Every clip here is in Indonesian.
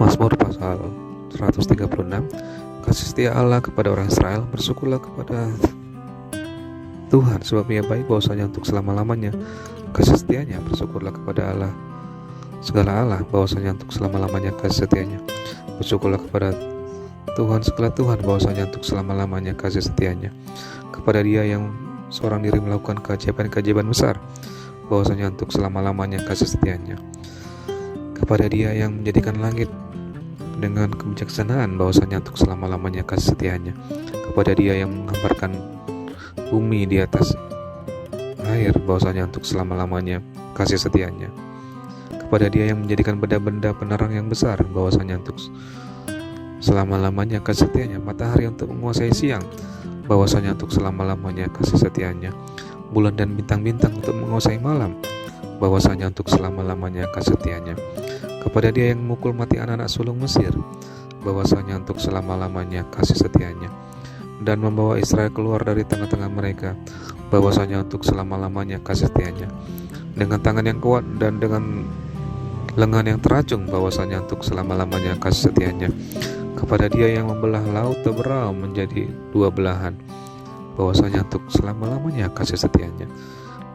Mazmur pasal 136. Kasih setia Allah kepada orang Israel, bersyukurlah kepada Tuhan sebab Ia baik bahwasanya untuk selama-lamanya kasih setianya. Bersyukurlah kepada Allah segala Allah bahwasanya untuk selama-lamanya kasih setianya. Bersyukurlah kepada Tuhan segala Tuhan bahwasanya untuk selama-lamanya kasih setianya. Kepada Dia yang seorang diri melakukan keajaiban-keajaiban besar, bahwasanya untuk selama-lamanya kasih setianya. Kepada Dia yang menjadikan langit dengan kebijaksanaan, bahwasanya untuk selama-lamanya kasih setianya. Kepada Dia yang menghamparkan bumi di atas air, bahwasanya untuk selama-lamanya kasih setianya. Kepada Dia yang menjadikan benda-benda penerang yang besar, bahwasanya untuk selama-lamanya kasih setianya. Matahari untuk menguasai siang, bahwasanya untuk selama-lamanya kasih setianya. Bulan dan bintang-bintang untuk menguasai malam, bahwasanya untuk selama-lamanya kasih setianya. Kepada Dia yang memukul mati anak-anak sulung Mesir, bahwasanya untuk selama-lamanya kasih setianya. Dan membawa Israel keluar dari tengah-tengah mereka, bahwasanya untuk selama-lamanya kasih setianya. Dengan tangan yang kuat dan dengan lengan yang teracung, bahwasanya untuk selama-lamanya kasih setianya. Kepada Dia yang membelah laut Teberau menjadi dua belahan, bahwasanya untuk selama-lamanya kasih setianya.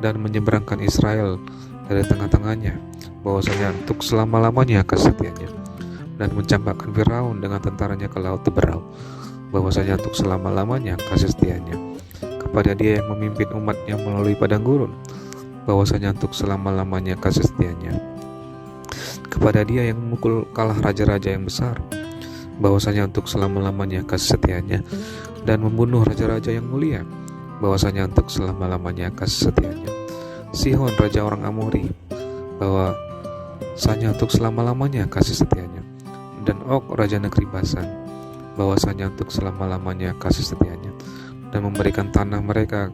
Dan menyeberangkan Israel dari tengah-tengahnya, bahwasanya untuk selama-lamanya kasih setianya. Dan mencampakkan Firaun dengan tentaranya ke laut Teberau, bahwasanya untuk selama-lamanya kasih setianya. Kepada Dia yang memimpin umatnya melalui padang gurun, bahwasanya untuk selama-lamanya kasih setianya. Kepada Dia yang memukul kalah raja-raja yang besar, bahwasanya untuk selama-lamanya kasih setianya. Dan membunuh raja-raja yang mulia, bahwasanya untuk selama-lamanya kasih setianya. Sihon raja orang Amori, bahwasanya untuk selama-lamanya kasih setianya. Dan Og raja negeri Basan, bahwasanya untuk selama-lamanya kasih setianya. Dan memberikan tanah mereka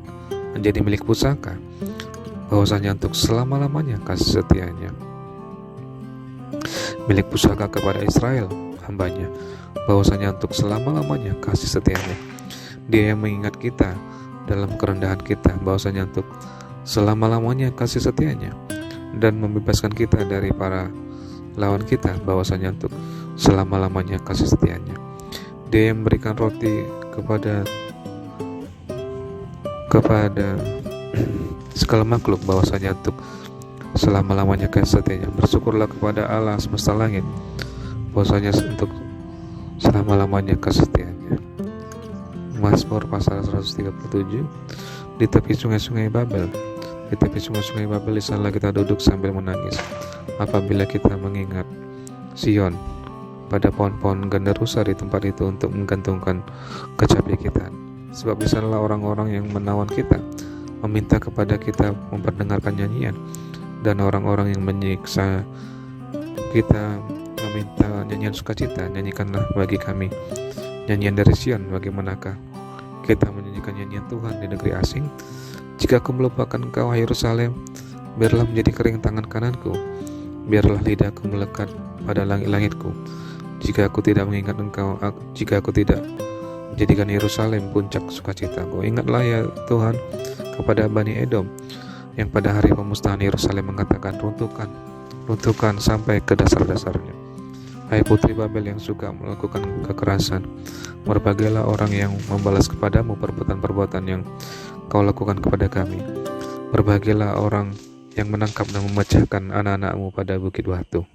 menjadi milik pusaka, bahwasanya untuk selama-lamanya kasih setianya. Milik pusaka kepada Israel hambanya, bahwasanya untuk selama-lamanya kasih setianya. Dia yang mengingat kita dalam kerendahan kita, bahwasanya untuk selama-lamanya kasih setianya. Dan membebaskan kita dari para lawan kita, bahwasanya untuk selama-lamanya kasih setianya. Dia yang memberikan roti kepada segala makhluk, bahwasanya untuk selama-lamanya kasih setianya. Bersyukurlah kepada Allah semesta langit, bahwasanya untuk selama-lamanya kasih setianya. Mazmur pasal 137. Di tepi sungai-sungai Babel, di tepi sungai-sungai Babel, di sana kita duduk sambil menangis apabila kita mengingat Sion. Pada pohon-pohon gandarusa di tempat itu untuk menggantungkan kecapi kita. Sebab di sanalah orang-orang yang menawan kita meminta kepada kita memperdengarkan nyanyian, dan orang-orang yang menyiksa kita meminta nyanyian sukacita. Nyanyikanlah bagi kami nyanyian dari Sion. Bagaimanakah kita menyanyikan nyanyian Tuhan di negeri asing? Jika aku melupakan engkau, hai Yerusalem, biarlah menjadi kering tangan kananku, biarlah lidahku melekat pada langit-langitku. Jika aku tidak mengingat engkau, jika aku tidak menjadikan Yerusalem puncak sukacitaku. Ingatlah ya Tuhan kepada Bani Edom, yang pada hari pemusnahan Yerusalem mengatakan, runtuhkan sampai ke dasar-dasarnya. Hai putri Babel yang suka melakukan kekerasan, berbahagialah orang yang membalas kepadamu perbuatan-perbuatan yang kau lakukan kepada kami. Berbahagialah orang yang menangkap dan memecahkan anak-anakmu pada bukit batu.